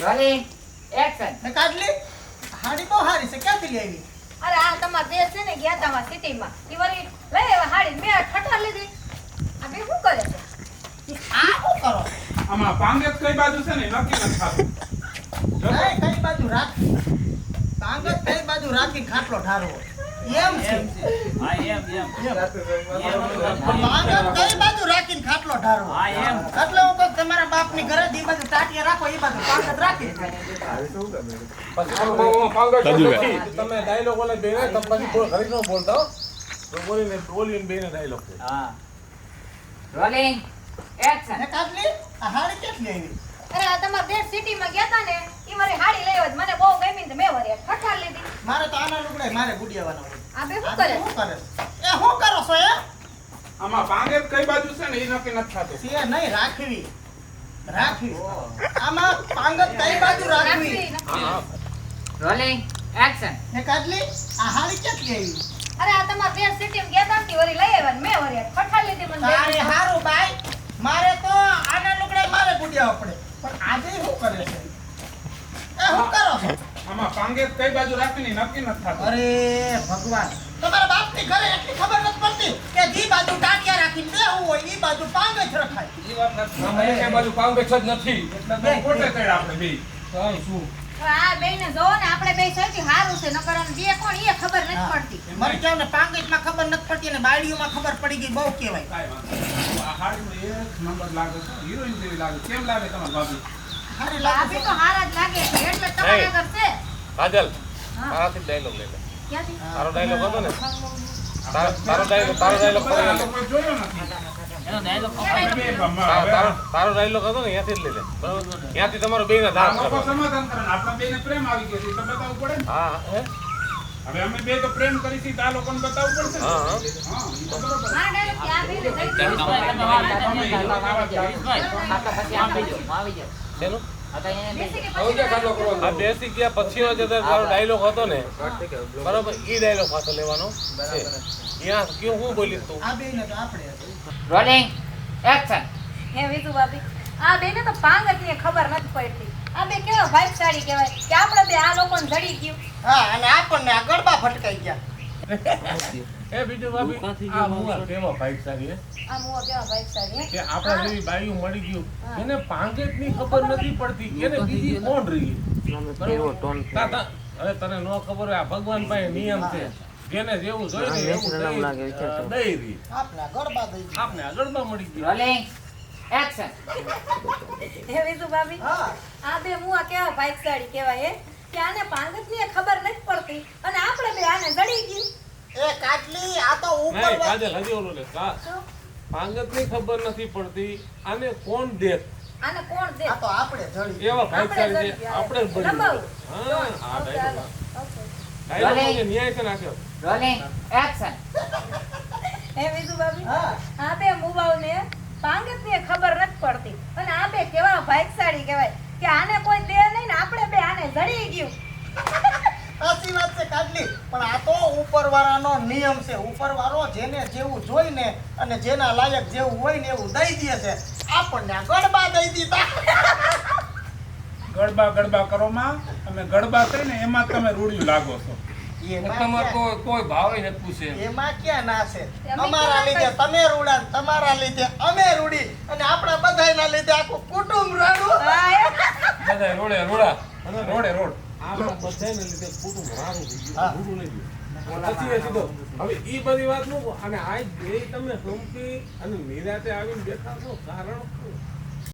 Rolling action. ને કાઢલી હાડી બહુ હારી છે ક્યાંથી લઈ આવી? અરે આ તમાર દેશ છે ને ગયા તા સિટીમાં ઈ વળી લઈ આવ્યા હાડી મેં ઠઠા લીધી આ બે શું કરે છે આ શું કરો? આમાં પાંગેત કઈ બાજુ છે ને નક્કી નથી થાતું. નહીં, કઈ બાજુ રાખી પાંગત કઈ બાજુ રાખી ખાટલો ઠારવો એમ છે. હા એમ પાંગત કઈ બાજુ રાખીને ખાટલો ઠારવો હા એમ એટલે હું કહું તમારા બાપની ઘરે જ ઈ બાજુ ટાટિયા રાખો એ બાજુ પાંગત રાખી તમે ડાયલોગ ઓલે બેને તમે પછી ઘરે ન બોલતા હો. તો બોલીને બેને ડાયલોગ કહે. હા રોલિંગ એક્શન. ને કાઢલી આ હાડી ક્યાંથી લઈ આવી? અરે આ તમાર દેશ સિટીમાં ગયા તા ને ઈ વળી હાડી લઈ આવ્યા મને બહુ ગમી ને મેં વળી ઠઠા લીધી મારે તો આના લુગડા મારે ગુડિયાવાના હોય. આ બે શું આ કરે શું કરે? એ શું કરો છો એ? આમાં પાંગેત કઈ બાજુ છે ને એ નક્કી નથી થાતું. છે નહીં રાખવી આમાં પાંગત કઈ બાજુ રાખવી? Rolling action. ને કાઢલી આ હાડી ક્યાંથી આવી? અરે આ તમાર દેશ સિટીમાં ગયા તા ને વળી લઈ આવ્યા ને મેં વળી ઠઠા લીધી મને તારે હારું બાઈ મારે તો આના લુગડા મારે ગુડિયાવા પડે પણ આજે શું કરે છે? એ શું કરો છો? આમાં પાંગેત કઈ બાજુ રાખીને નક્કી નથી થાતું. અરે ભગવાન તમારા બાપની ઘરે એટલી ખબર નથી પડતી કે જી બાજુ ટાટિયા રાખીને બેહવું હોય ઈ બાજુ પાંગ જ રખાય. ઈ વાત નથી. આમાં એકે બાજુ પાંગેત જ નથી. એટલે તો ખોટે ચડ્યા આપણે બે. કાંઈ શું? આ બેયને જોવો ને આપણે બે સૌથી હારું છે નકર આમ બે કોણ એ ખબર નથી પડતી મરી જાવ ને પાંગજમાં ખબર નથી પડતી અને બાળીઓમાં ખબર પડી ગઈ બહુ કહેવાય. કાંઈ વાંધો નહીં. આ હાડીમાં એક નંબર લાગે છે. હિરોઈન જેવી લાગે. કેમ લાગે તમારી ભાભી? હારી લાગે ભાભી છે. તો હારા જ લાગે છે એટલે તમારા ઘર છે કાજલ હા મારાથી ડાયલોગ લઈ લે. ક્યાંથી તારો ડાયલોગ હતો ને તારો ડાયલોગ કોઈ જોયો નથી. એનો ડાયલોગ આપણે બે ગમે. તારો ડાયલોગ હતો ને ત્યાંથી જ લઈ લે. બરોબર ત્યાંથી તમારો બેના આ ધાર લોકો કરો. સમાધાન કરે ને આપણા બેને પ્રેમ આવી ગયો છે. તો બતાવવું પડે ને. હા હે? હવે અમે બે તો પ્રેમ કરી છે તો આ લોકોને બતાવવું પડશે ને. હા હા, ઈ તો બરોબર. મારા ડાયરેક્ટ ત્યાં બેને જઈ આ તો પછી આમ આવી જાઓ, આવી જાઓ. શેનું? આ તો એને બેસી કે હવે પછી ચાલો કરવાનું. આ બેસી ગયા પછીનો જે તારો ડાયલોગ હતો ને બરોબર ઈ ડાયલોગ પાછો લેવાનો છે. ત્યાં કયું હું બોલી તું? આ બેયને તો આપણે હતું. Rolling action. હે વિજુ ભાભી આ બેને તો પાંગતની ખબર નથી પડતી આ બે કેવા ભાઈસાળી કહેવાય કે આપણે બે આ લોકોને જડી ગયું હા અને આપણને આ ગરબા ફટકાઈ ગયા. એ બીજું ભાભી આ મુવા કેવો ભાઈસારી હે આ મુવા કેવા ભાઈસાળી કે આપણા જેવી બાઈઓ મળી ગયું એને પાંગેતની ખબર નથી પડતી એને બીજી કોણ રહી તાતા હવે તને નો ખબર હોય આ ભગવાન પાસે નિયમ છે જેને જેવું જોઈએ ને એવું દઈ રહી આપણે આ ગરબા દઈ દીધા. આપને આગળમાં મળી ગયું રોલિંગ એક્શન. હે વિજુ ભાભી હા આ બે મુવા કેવા ભાઈસાળી કહેવાય હે કે આને પાંગતની ખબર નથી પડતી અને આપણે બે આને જડી ગયું એ કાટલી આ તો ઉપર નહીં કાજલ હજી ઓલું લે શું પાંગતની ખબર નથી પડતી આને કોણ દેખ આને કોણ દે આ તો આપણે જડી એવા ભાઈચારી આપણે છે આપણે જ બની રમાવું. હા આ ઓકે, ડાયલોગ ઓકે. ડાયલોગ ને ન્યાય છે નાખ્યો રોલિંગ એક્શન. હે વિજુ ભાભી હા આ બે મુવાઓને પાંગતની ખબર નથી પડતી અને આ બે કેવા ભાઈસાળી કહેવાય કે આને કોઈ દે નહીં ને આપણે બે આને જડી ગયું સાચી વાત છે કાટલી પણ આ તો ઉપરવાળાનો નિયમ છે ઉપરવાળો જેને જેવું જોઈને અને જેના લાયક જેવું હોય ને એવું દઈ દે છે આપણને આ ગરબા દઈ દીધા ગડબા કરોમાં અમે ગડબા કહીને એમાં તમે રૂડિયું લાગો છો. કોઈ ભાવે નથી પૂછે એમાં ક્યાં ના છે અમે અમારા ક્યાં લીધે કઈ- તમે રૂડા ને તમારા લીધે અમે રૂડી અને આપણા બધાયના લીધે આખું કુટુંબ રાડું બધા રોડે રોડા રોડે રોડ. આપણા બધાને લીધે કુટુંબ હારું થઈ હા. ગયું રૂડું નહીં ગયું પછી એ સીધો હવે ઈ બધી વાત નું અને આજ બે તમે હંપી અને નિરાતે આવીને બેઠા છો કારણ શું?